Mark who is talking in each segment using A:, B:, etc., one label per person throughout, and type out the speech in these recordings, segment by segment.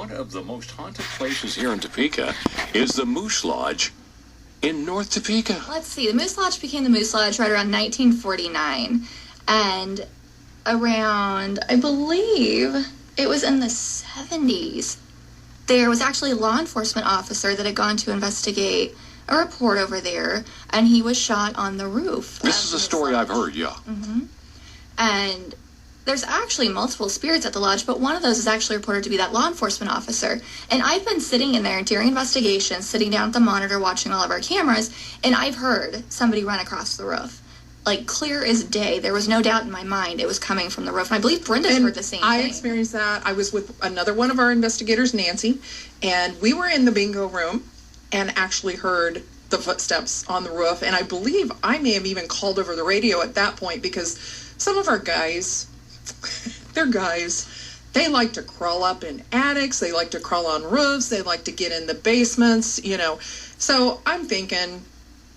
A: one of the most haunted places here in Topeka is the Moose Lodge in North Topeka.
B: Let's see. The Moose Lodge became the Moose Lodge right around 1949. And around, I believe, it was in the 70s, there was actually a law enforcement officer that had gone to investigate a report over there, and he was shot on the roof.
A: This is a story I've heard, yeah.
B: Mm-hmm. And there's actually multiple spirits at the lodge, but one of those is actually reported to be that law enforcement officer. And I've been sitting in there during investigations, sitting down at the monitor, watching all of our cameras, and I've heard somebody run across the roof. Like, clear as day. There was no doubt in my mind it was coming from the roof. And I believe Brenda's heard the same thing.
C: I experienced that. I was with another one of our investigators, Nancy, and we were in the bingo room and actually heard the footsteps on the roof. And I believe I may have even called over the radio at that point, because some of our guys, they're guys, they like to crawl up in attics, they like to crawl on roofs, they like to get in the basements, you know. So I'm thinking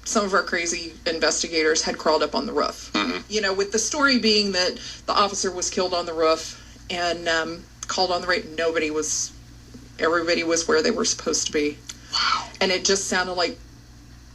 C: some of our crazy investigators had crawled up on the roof. Mm-hmm. You know, with the story being that the officer was killed on the roof and called on the radio, everybody was where they were supposed to be.
A: Wow.
C: And it just sounded like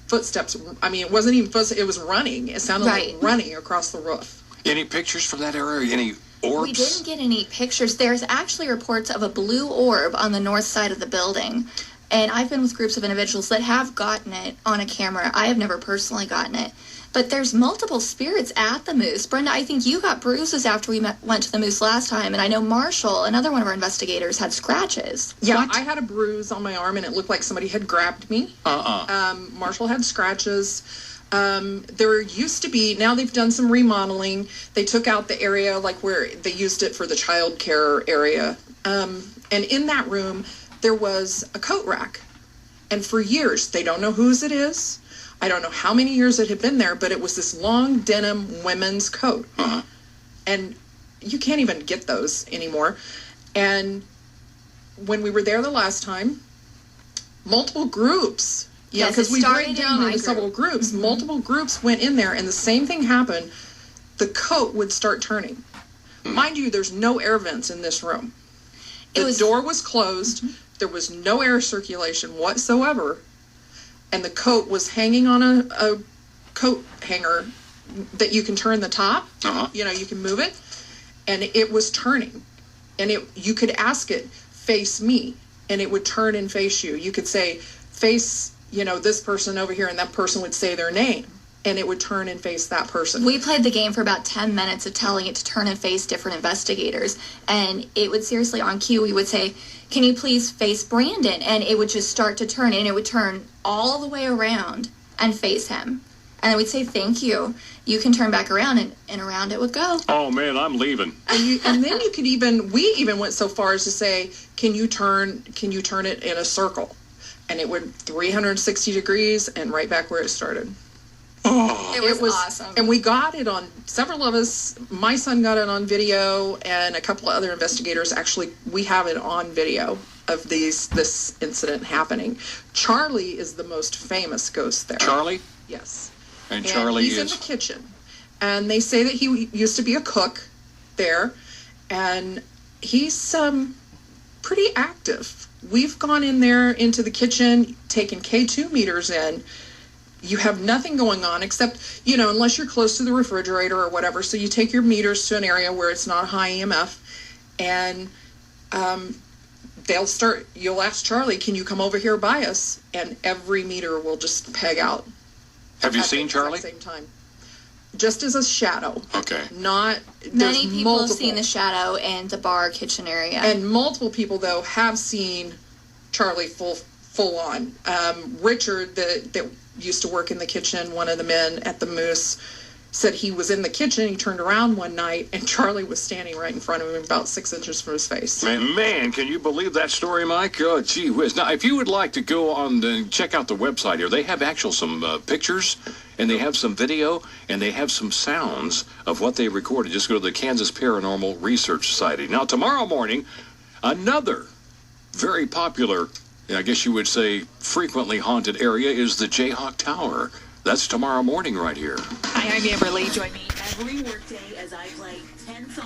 C: footsteps. I mean, it wasn't even footsteps, it was running. It sounded like running across the roof.
A: Any pictures from that area? Any orbs?
B: We didn't get any pictures. There's actually reports of a blue orb on the north side of the building. And I've been with groups of individuals that have gotten it on a camera. I have never personally gotten it. But there's multiple spirits at the Moose. Brenda, I think you got bruises after we went to the Moose last time. And I know Marshall, another one of our investigators, had scratches.
C: Yeah,
A: What?
C: I had a bruise on my arm and it looked like somebody had grabbed me. Marshall had scratches. There used to be, now they've done some remodeling. They took out the area like where they used it for the child care area. And in that room, there was a coat rack. And for years, they don't know whose it is. I don't know how many years it had been there, but it was this long denim women's coat. Uh-huh. And you can't even get those anymore. And when we were there the last time, multiple groups, because we break down into several groups, mm-hmm. Multiple groups went in there and the same thing happened. The coat would start turning. Mm-hmm. Mind you, there's no air vents in this room. The door was closed. Mm-hmm. There was no air circulation whatsoever. And the coat was hanging on a coat hanger that you can turn the top. Uh-huh. You know, you can move it. And it was turning. And you could ask it, face me. And it would turn and face you. You could say, face, you know, this person over here. And that person would say their name. And it would turn and face that person.
B: We played the game for about 10 minutes of telling it to turn and face different investigators. And it would seriously, on cue, we would say, can you please face Brandon? And it would just start to turn, and it would turn all the way around and face him. And then we'd say, thank you. You can turn back around, and around it would go.
A: Oh, man, I'm leaving.
C: And then you could we even went so far as to say, can you turn it in a circle? And it would 360 degrees and right back where it started.
A: Oh.
B: It was awesome.
C: And we got it on, several of us, my son got it on video, and a couple of other investigators, actually, we have it on video of this incident happening. Charlie is the most famous ghost there.
A: Charlie?
C: Yes.
A: And Charlie
C: he's in the kitchen. And they say that he used to be a cook there, and he's pretty active. We've gone in there into the kitchen, taken K2 meters in. You have nothing going on except, you know, unless you're close to the refrigerator or whatever. So you take your meters to an area where it's not high EMF, and you'll ask Charlie, can you come over here by us? And every meter will just peg out.
A: Have you seen Charlie?
C: At the same time. Just as a shadow.
A: Okay.
B: Many people have seen the shadow in the bar kitchen area.
C: And multiple people, though, have seen Charlie full on. Richard, that used to work in the kitchen, one of the men at the Moose, said he was in the kitchen, he turned around one night, and Charlie was standing right in front of him, about 6 inches from his face.
A: Man, can you believe that story, Mike? Oh, gee whiz. Now, if you would like to go on and check out the website here, they have some pictures, and they have some video, and they have some sounds of what they recorded. Just go to the Kansas Paranormal Research Society. Now, tomorrow morning, another very popular, I guess you would say, frequently haunted area is the Jayhawk Tower. That's tomorrow morning right here.
D: Hi, I'm Amber Lee. Join me every workday as I play 10 songs.